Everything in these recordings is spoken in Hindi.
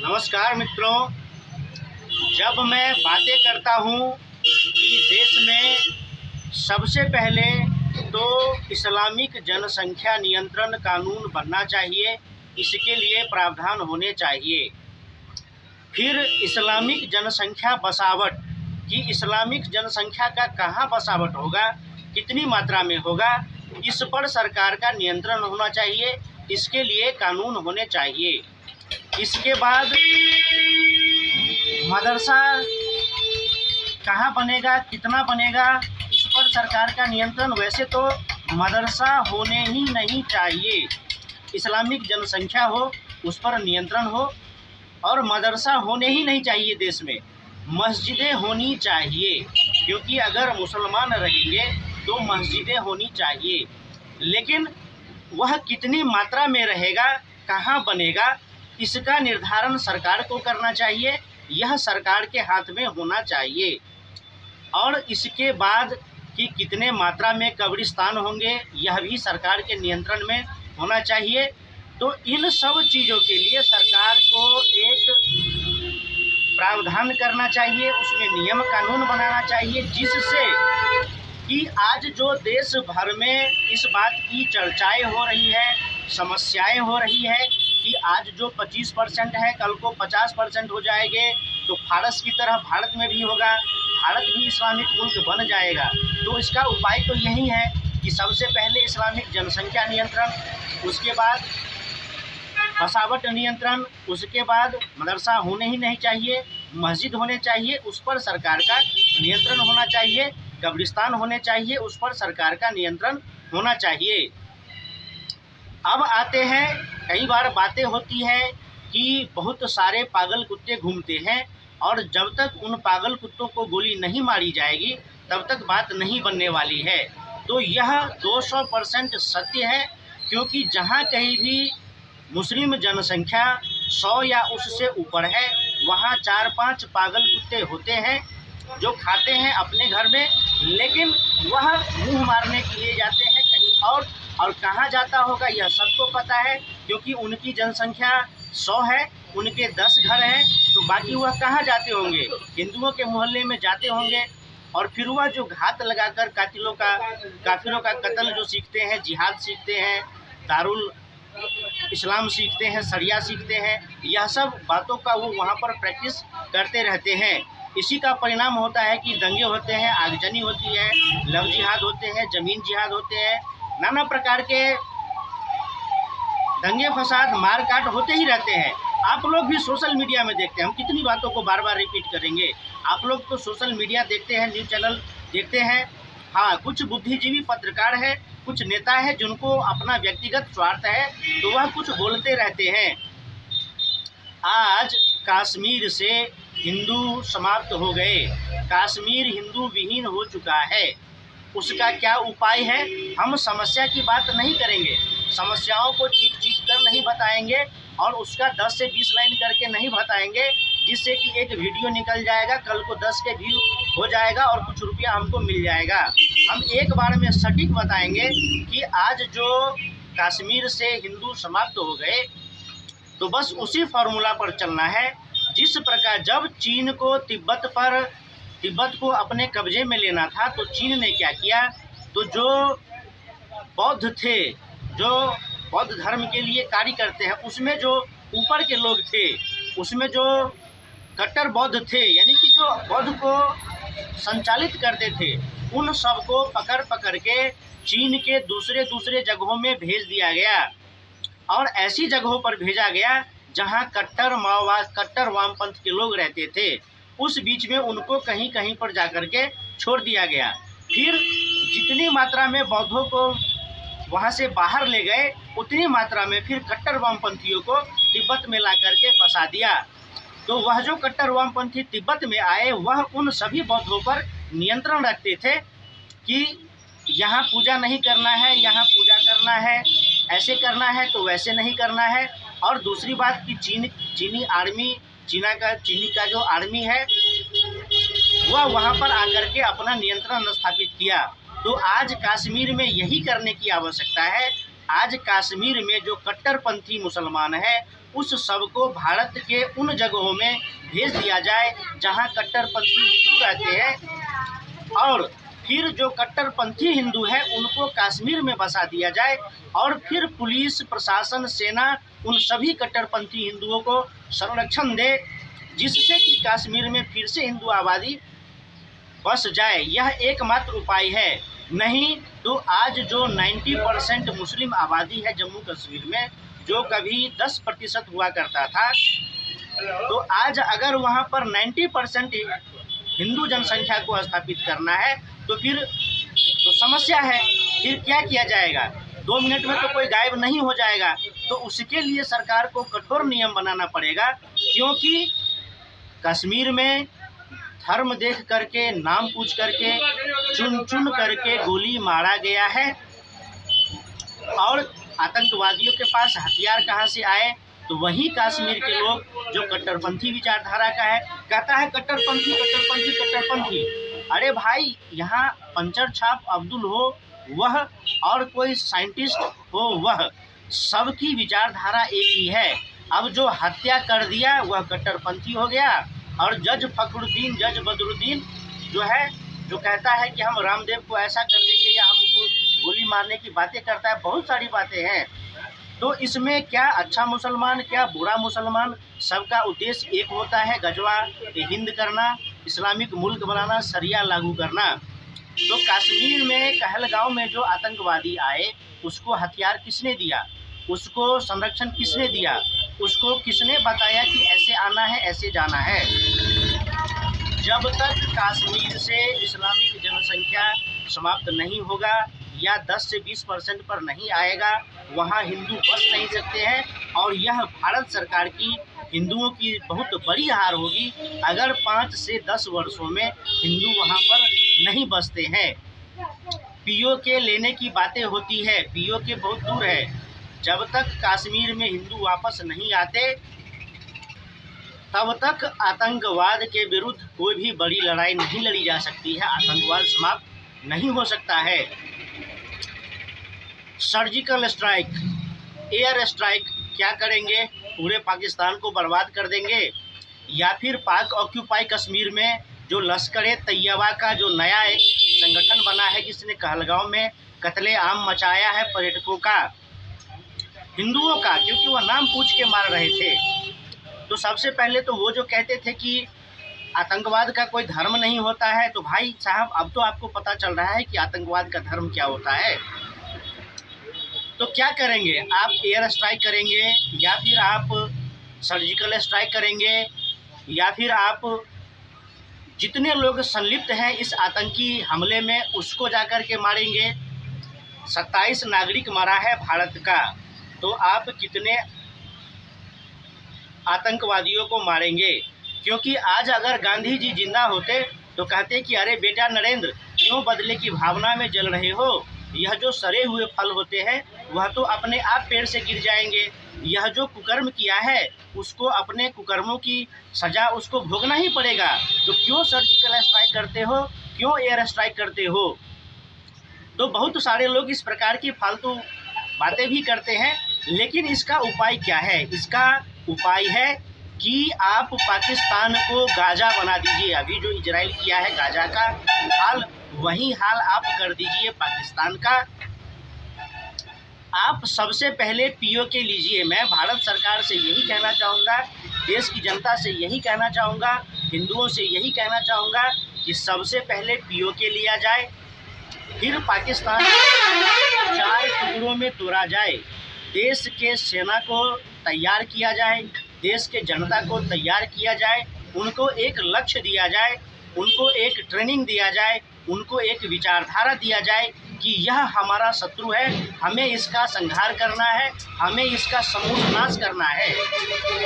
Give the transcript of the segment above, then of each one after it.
नमस्कार मित्रों, जब मैं बातें करता हूँ कि देश में सबसे पहले तो इस्लामिक जनसंख्या नियंत्रण कानून बनना चाहिए, इसके लिए प्रावधान होने चाहिए। फिर इस्लामिक जनसंख्या बसावट कि इस्लामिक जनसंख्या का कहाँ बसावट होगा, कितनी मात्रा में होगा, इस पर सरकार का नियंत्रण होना चाहिए, इसके लिए कानून होने चाहिए। इसके बाद मदरसा कहाँ बनेगा, कितना बनेगा, इस पर सरकार का नियंत्रण। वैसे तो मदरसा होने ही नहीं चाहिए, इस्लामिक जनसंख्या हो उस पर नियंत्रण हो, और मदरसा होने ही नहीं चाहिए। देश में मस्जिदें होनी चाहिए, क्योंकि अगर मुसलमान रहेंगे तो मस्जिदें होनी चाहिए। लेकिन वह कितनी मात्रा में रहेगा, कहाँ बनेगा, इसका निर्धारण सरकार को करना चाहिए। यह सरकार के हाथ में होना चाहिए। और इसके बाद कि कितने मात्रा में कब्रिस्तान होंगे, यह भी सरकार के नियंत्रण में होना चाहिए। तो इन सब चीज़ों के लिए सरकार को एक प्रावधान करना चाहिए, उसमें नियम कानून बनाना चाहिए, जिससे कि आज जो देश भर में इस बात की चर्चाएं हो रही है, समस्याएं हो रही है कि आज जो 25% है कल को 50% हो जाएंगे, तो फारस की तरह भारत में भी होगा, भारत भी इस्लामिक मुल्क बन जाएगा। तो इसका उपाय तो यही है कि सबसे पहले इस्लामिक जनसंख्या नियंत्रण, उसके बाद बसावट नियंत्रण, उसके बाद मदरसा होने ही नहीं चाहिए, मस्जिद होने चाहिए, उस पर सरकार का नियंत्रण होना चाहिए, कब्रिस्तान होने चाहिए, उस पर सरकार का नियंत्रण होना चाहिए। अब आते हैं, कई बार बातें होती है कि बहुत सारे पागल कुत्ते घूमते हैं, और जब तक उन पागल कुत्तों को गोली नहीं मारी जाएगी तब तक बात नहीं बनने वाली है। तो यह 200% सत्य है, क्योंकि जहाँ कहीं भी मुस्लिम जनसंख्या 100 या उससे ऊपर है, वहाँ 4-5 पागल कुत्ते होते हैं जो खाते हैं अपने घर में, लेकिन वह मुंह मारने के लिए जाते हैं कहीं और कहाँ जाता होगा यह सबको पता है, क्योंकि उनकी जनसंख्या 100 है, उनके 10 घर हैं, तो बाकी वह कहाँ जाते होंगे, हिंदुओं के मोहल्ले में जाते होंगे। और फिर वह जो घात लगाकर काफिरों का कत्ल जो सीखते हैं, जिहाद सीखते हैं, दारुल इस्लाम सीखते हैं, शरिया सीखते हैं, यह सब बातों का वो वहाँ पर प्रैक्टिस करते रहते हैं। इसी का परिणाम होता है कि दंगे होते हैं, आगजनी होती है, लव जिहाद होते हैं, ज़मीन जिहाद होते हैं, नाना प्रकार के दंगे फसाद मारकाट होते ही रहते हैं। आप लोग भी सोशल मीडिया में देखते हैं, हम कितनी बातों को बार बार रिपीट करेंगे। आप लोग तो सोशल मीडिया देखते हैं, न्यूज़ चैनल देखते हैं। हाँ, कुछ बुद्धिजीवी पत्रकार है, कुछ नेता है जिनको अपना व्यक्तिगत स्वार्थ है, तो वह कुछ बोलते रहते हैं। आज कश्मीर से हिंदू समाप्त हो गए, कश्मीर हिंदू विहीन हो चुका है। उसका क्या उपाय है? हम समस्या की बात नहीं करेंगे, समस्याओं को चीख चीख कर नहीं बताएंगे, और उसका 10 से 20 लाइन करके नहीं बताएंगे, जिससे कि एक वीडियो निकल जाएगा, कल को 10 के व्यू हो जाएगा और कुछ रुपया हमको मिल जाएगा। हम एक बार में सटीक बताएंगे कि आज जो कश्मीर से हिंदू समाप्त हो गए, तो बस उसी फार्मूला पर चलना है। जिस प्रकार जब चीन को तिब्बत को अपने कब्जे में लेना था, तो चीन ने क्या किया, तो जो बौद्ध थे, जो बौद्ध धर्म के लिए कार्य करते हैं, उसमें जो ऊपर के लोग थे, उसमें जो कट्टर बौद्ध थे, यानी कि जो बौद्ध को संचालित करते थे, उन सबको पकड़ के चीन के दूसरे जगहों में भेज दिया गया, और ऐसी जगहों पर भेजा गया जहां कट्टर माओवाद, कट्टर वामपंथ के लोग रहते थे। उस बीच में उनको कहीं कहीं पर जाकर के छोड़ दिया गया। फिर जितनी मात्रा में बौद्धों को वहां से बाहर ले गए, उतनी मात्रा में फिर कट्टर वामपंथियों को तिब्बत में ला करके बसा दिया। तो वह जो कट्टर वामपंथी तिब्बत में आए, वह उन सभी बौद्धों पर नियंत्रण रखते थे कि यहाँ पूजा नहीं करना है, यहाँ पूजा करना है, ऐसे करना है तो वैसे नहीं करना है। और दूसरी बात कि चीनी का जो आर्मी है, वह वहाँ पर आकर के अपना नियंत्रण स्थापित किया। तो आज कश्मीर में यही करने की आवश्यकता है। आज कश्मीर में जो कट्टरपंथी मुसलमान है, उस सब को भारत के उन जगहों में भेज दिया जाए जहां कट्टरपंथी हिंदू रहते हैं, और फिर जो कट्टरपंथी हिंदू है उनको कश्मीर में बसा दिया जाए, और फिर पुलिस प्रशासन सेना उन सभी कट्टरपंथी हिंदुओं को संरक्षण दे, जिससे कि कश्मीर में फिर से हिंदू आबादी बस जाए। यह एकमात्र उपाय है। नहीं तो आज जो 90% मुस्लिम आबादी है जम्मू कश्मीर में, जो कभी 10% हुआ करता था, तो आज अगर वहाँ पर 90% हिंदू जनसंख्या को स्थापित करना है तो फिर तो समस्या है। फिर क्या किया जाएगा? 2 मिनट में तो कोई गायब नहीं हो जाएगा। तो उसके लिए सरकार को कठोर नियम बनाना पड़ेगा, क्योंकि कश्मीर में धर्म देख करके, नाम पूछ करके, चुन चुन करके गोली मारा गया है। और आतंकवादियों के पास हथियार कहाँ से आए? तो वही कश्मीर के लोग जो कट्टरपंथी विचारधारा का है, कहता है कट्टरपंथी कट्टरपंथी कट्टरपंथी। अरे भाई, यहाँ पंचर छाप अब्दुल हो वह, और कोई साइंटिस्ट हो वह, सबकी विचारधारा एक ही है। अब जो हत्या कर दिया वह कट्टरपंथी हो गया, और जज फखरुद्दीन, जज बदरुद्दीन जो है, जो कहता है कि हम रामदेव को ऐसा कर देंगे या हमको गोली मारने की बातें करता है, बहुत सारी बातें हैं। तो इसमें क्या अच्छा मुसलमान, क्या बुरा मुसलमान, सबका उद्देश्य एक होता है, गजवा हिंद करना, इस्लामिक मुल्क बनाना, शरिया लागू करना। तो कश्मीर में कहलगांव में जो आतंकवादी आए, उसको हथियार किसने दिया? उसको संरक्षण किसने दिया? उसको किसने बताया कि ऐसे आना है, ऐसे जाना है? जब तक कश्मीर से इस्लामिक जनसंख्या समाप्त नहीं होगा या 10 से 20% पर नहीं आएगा, वहाँ हिंदू बस नहीं सकते हैं। और यह भारत सरकार की, हिंदुओं की बहुत बड़ी हार होगी अगर 5 से 10 वर्षों में हिंदू वहाँ पर नहीं बसते हैं। पीओके लेने की बातें होती है, पीओके बहुत दूर है। जब तक कश्मीर में हिंदू वापस नहीं आते, तब तक आतंकवाद के विरुद्ध कोई भी बड़ी लड़ाई नहीं लड़ी जा सकती है, आतंकवाद समाप्त नहीं हो सकता है। सर्जिकल स्ट्राइक, एयर स्ट्राइक क्या करेंगे? पूरे पाकिस्तान को बर्बाद कर देंगे? या फिर पाक ऑक्यूपाई कश्मीर में जो लश्कर तैयबा का जो नया एक संगठन बना है, जिसने कहलगांव में कत्ले-आम मचाया है पर्यटकों का, हिंदुओं का, क्योंकि वह नाम पूछ के मार रहे थे। तो सबसे पहले तो वो जो कहते थे कि आतंकवाद का कोई धर्म नहीं होता है, तो भाई साहब अब तो आपको पता चल रहा है कि आतंकवाद का धर्म क्या होता है। तो क्या करेंगे? आप एयर स्ट्राइक करेंगे, या फिर आप सर्जिकल स्ट्राइक करेंगे, या फिर आप जितने लोग संलिप्त हैं इस आतंकी हमले में उसको जाकर के मारेंगे। 27 नागरिक मरा है भारत का, तो आप कितने आतंकवादियों को मारेंगे? क्योंकि आज अगर गांधी जी जिंदा होते तो कहते कि अरे बेटा नरेंद्र, क्यों बदले की भावना में जल रहे हो? यह जो सड़े हुए फल होते हैं वह तो अपने आप पेड़ से गिर जाएंगे। यह जो कुकर्म किया है उसको, अपने कुकर्मों की सज़ा उसको भोगना ही पड़ेगा। तो क्यों सर्जिकल स्ट्राइक करते हो? क्यों एयर स्ट्राइक करते हो? तो बहुत सारे लोग इस प्रकार की फालतू बातें भी करते हैं, लेकिन इसका उपाय क्या है? इसका उपाय है कि आप पाकिस्तान को गाजा बना दीजिए। अभी जो इजराइल किया है गाजा का हाल, वही हाल आप कर दीजिए पाकिस्तान का। आप सबसे पहले पीओके लीजिए। मैं भारत सरकार से यही कहना चाहूँगा, देश की जनता से यही कहना चाहूँगा, हिंदुओं से यही कहना चाहूँगा कि सबसे पहले पीओके लिया जाए, फिर पाकिस्तान 4 टुकड़ों में तोड़ा जाए, देश के सेना को तैयार किया जाए, देश के जनता को तैयार किया जाए, उनको एक लक्ष्य दिया जाए, उनको एक ट्रेनिंग दिया जाए, उनको एक विचारधारा दिया जाए कि यह हमारा शत्रु है, हमें इसका संहार करना है, हमें इसका समूल नाश करना है।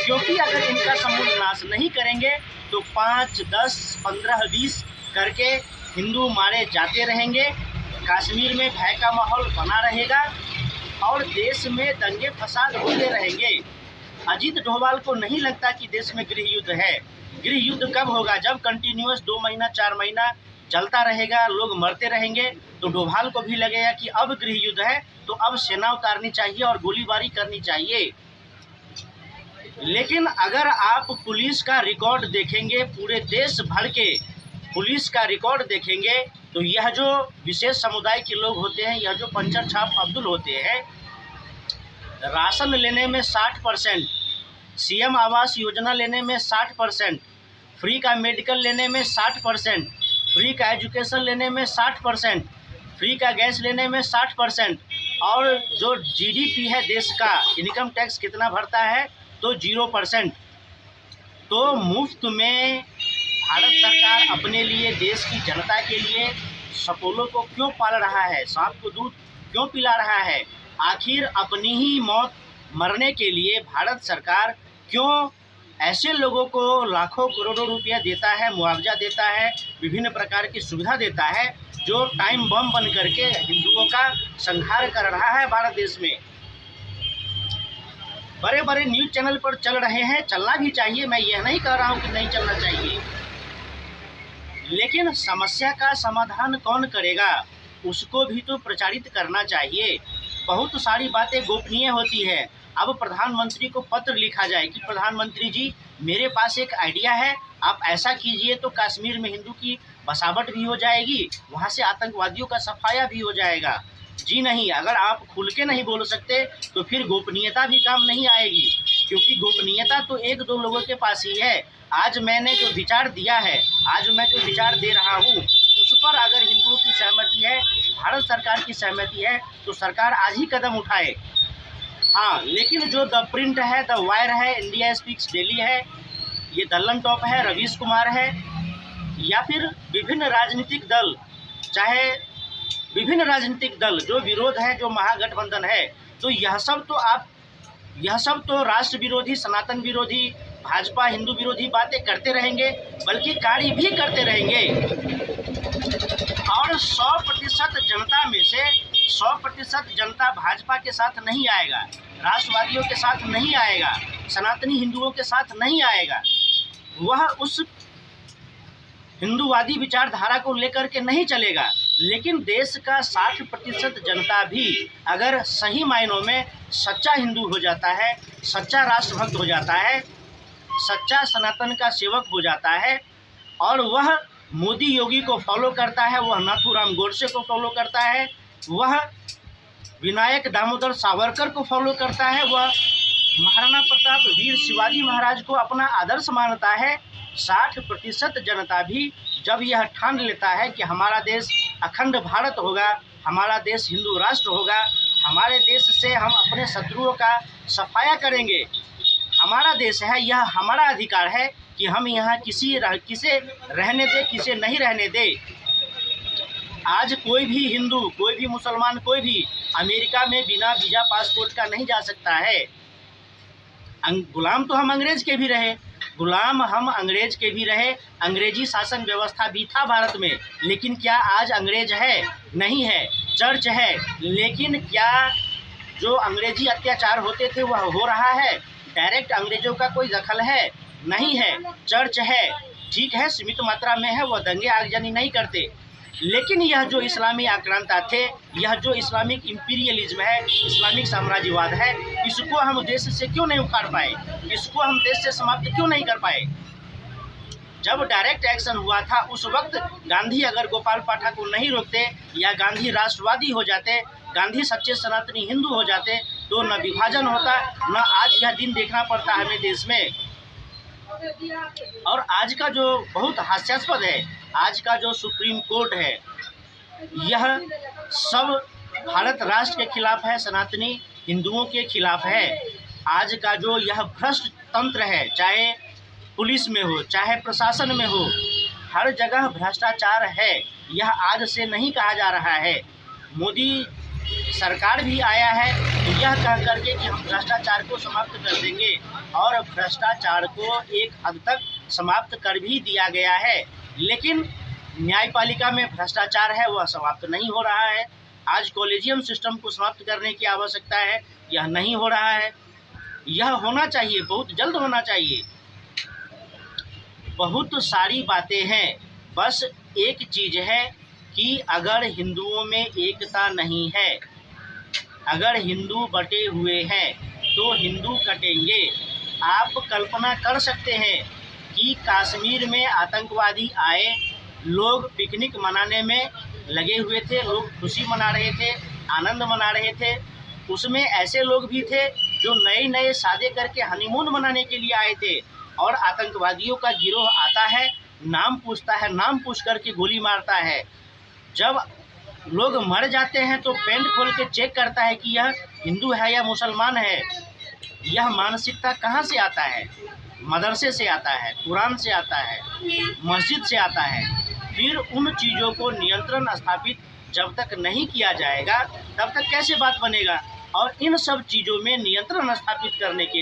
क्योंकि अगर इनका समूल नाश नहीं करेंगे तो 5, 10, 15, 20 करके हिंदू मारे जाते रहेंगे, कश्मीर में भय का माहौल बना रहेगा और देश में दंगे फसाद होते रहेंगे। अजीत डोभाल को नहीं लगता कि देश में गृह युद्ध है। गृह युद्ध कब होगा? जब कंटिन्यूअस 2 महीना 4 महीना चलता रहेगा, लोग मरते रहेंगे, तो डोभाल को भी लगेगा कि अब गृह युद्ध है, तो अब सेना उतारनी चाहिए और गोलीबारी करनी चाहिए। लेकिन अगर आप पुलिस का रिकॉर्ड देखेंगे, पूरे देश भर के पुलिस का रिकॉर्ड देखेंगे, तो यह जो विशेष समुदाय के लोग होते हैं, यह जो पंचर छाप अब्दुल होते हैं, राशन लेने में 60%, सीएम आवास योजना लेने में 60%, फ्री का मेडिकल लेने में 60%, फ्री का एजुकेशन लेने में 60%, फ्री का गैस लेने में 60%, और जो जीडीपी है देश का, इनकम टैक्स कितना भरता है, तो 0%। तो मुफ्त में भारत सरकार अपने लिए, देश की जनता के लिए सपोलों को क्यों पाल रहा है, सांप को दूध क्यों पिला रहा है? आखिर अपनी ही मौत मरने के लिए भारत सरकार क्यों ऐसे लोगों को लाखों करोड़ों रुपया देता है, मुआवजा देता है, विभिन्न प्रकार की सुविधा देता है, जो टाइम बम बन करके हिंदुओं का संहार कर रहा है भारत देश में? बड़े बड़े न्यूज़ चैनल पर चल रहे हैं, चलना भी चाहिए, मैं यह नहीं कह रहा हूँ कि नहीं चलना चाहिए, लेकिन समस्या का समाधान कौन करेगा, उसको भी तो प्रचारित करना चाहिए। बहुत सारी बातें गोपनीय होती है। अब प्रधानमंत्री को पत्र लिखा जाए कि प्रधानमंत्री जी, मेरे पास एक आइडिया है, आप ऐसा कीजिए तो कश्मीर में हिंदू की बसावट भी हो जाएगी, वहाँ से आतंकवादियों का सफाया भी हो जाएगा। जी नहीं, अगर आप खुल के नहीं बोल सकते तो फिर गोपनीयता भी काम नहीं आएगी, क्योंकि गोपनीयता तो एक दो लोगों के पास ही है। आज मैंने जो विचार दिया है, आज मैं जो विचार दे रहा हूँ, उस पर अगर हिंदुओं की सहमति है, भारत सरकार की सहमति है, तो सरकार आज ही कदम उठाए। हाँ, लेकिन जो द प्रिंट है, द वायर है, इंडिया स्पीक्स डेली है, ये दल्लन टॉप है, रवीश कुमार है, या फिर विभिन्न राजनीतिक दल, चाहे विभिन्न राजनीतिक दल जो विरोध है, जो महागठबंधन है, तो यह सब तो राष्ट्र विरोधी, सनातन विरोधी, भाजपा हिंदू विरोधी बातें करते रहेंगे, बल्कि कार्य भी करते रहेंगे। और 100% जनता में से 100% जनता भाजपा के साथ नहीं आएगा, राष्ट्रवादियों के साथ नहीं आएगा, सनातनी हिंदुओं के साथ नहीं आएगा। वह उस हिंदूवादी विचारधारा को लेकर के नहीं चलेगा। लेकिन देश का 60% जनता भी अगर सही मायनों में सच्चा हिंदू हो जाता है, सच्चा राष्ट्रभक्त हो जाता है, सच्चा सनातन का सेवक हो जाता है, और वह मोदी योगी को फॉलो करता है, वह नाथूराम गोडसे को फॉलो करता है, वह विनायक दामोदर सावरकर को फॉलो करता है, वह महाराणा प्रताप वीर शिवाजी महाराज को अपना आदर्श मानता है, 60% जनता भी जब यह ठान लेता है कि हमारा देश अखंड भारत होगा, हमारा देश हिंदू राष्ट्र होगा, हमारे देश से हम अपने शत्रुओं का सफाया करेंगे, हमारा देश है, यह हमारा अधिकार है कि हम यहाँ किसे रहने दे, किसे नहीं रहने दे। आज कोई भी हिंदू, कोई भी मुसलमान, कोई भी अमेरिका में बिना वीज़ा पासपोर्ट का नहीं जा सकता है। गुलाम तो हम अंग्रेज के भी रहे, गुलाम हम अंग्रेज के भी रहे, अंग्रेजी शासन व्यवस्था भी था भारत में, लेकिन क्या आज अंग्रेज है? नहीं है। चर्च है, लेकिन क्या जो अंग्रेजी अत्याचार होते थे वह हो रहा है? डायरेक्ट अंग्रेजों का कोई दखल है? नहीं है। चर्च है, ठीक है, सीमित मात्रा में है, वह दंगे आगजनी नहीं करते, लेकिन यह जो इस्लामी आक्रांता थे, यह जो इस्लामिक इम्पीरियलिज्म है, इस्लामिक साम्राज्यवाद है, इसको हम देश से क्यों नहीं उखाड़ पाए? इसको हम देश से समाप्त क्यों नहीं कर पाए? जब डायरेक्ट एक्शन हुआ था उस वक्त गांधी अगर गोपाल पाठक को नहीं रोकते, या गांधी राष्ट्रवादी हो जाते, गांधी सच्चे सनातनी हिंदू हो जाते, तो न विभाजन होता, न आज यह दिन देखना पड़ता हमें देश में। और आज का जो बहुत हास्यास्पद है, आज का जो सुप्रीम कोर्ट है, यह सब भारत राष्ट्र के खिलाफ है, सनातनी हिंदुओं के खिलाफ है। आज का जो यह भ्रष्ट तंत्र है, चाहे पुलिस में हो, चाहे प्रशासन में हो, हर जगह भ्रष्टाचार है। यह आज से नहीं कहा जा रहा है। मोदी सरकार भी आया है तो यह कह करके कि हम भ्रष्टाचार को समाप्त कर देंगे, और भ्रष्टाचार को एक हद तक समाप्त कर भी दिया गया है, लेकिन न्यायपालिका में भ्रष्टाचार है वह समाप्त नहीं हो रहा है। आज कॉलेजियम सिस्टम को समाप्त करने की आवश्यकता है, यह नहीं हो रहा है। यह होना चाहिए, बहुत जल्द होना चाहिए। बहुत सारी बातें हैं, बस एक चीज़ है कि अगर हिंदुओं में एकता नहीं है, अगर हिंदू बटे हुए हैं तो हिंदू कटेंगे। आप कल्पना कर सकते हैं कि कश्मीर में आतंकवादी आए, लोग पिकनिक मनाने में लगे हुए थे, लोग खुशी मना रहे थे, आनंद मना रहे थे। उसमें ऐसे लोग भी थे जो नए शादी करके हनीमून मनाने के लिए आए थे, और आतंकवादियों का गिरोह आता है, नाम पूछता है, नाम पूछ करके गोली मारता है। जब लोग मर जाते हैं तो पेंट खोल के चेक करता है कि यह हिंदू है या मुसलमान है। यह मानसिकता कहाँ से आता है? मदरसे से आता है, कुरान से आता है, मस्जिद से आता है। फिर उन चीज़ों को नियंत्रण स्थापित जब तक नहीं किया जाएगा तब तक कैसे बात बनेगा? और इन सब चीज़ों में नियंत्रण स्थापित करने के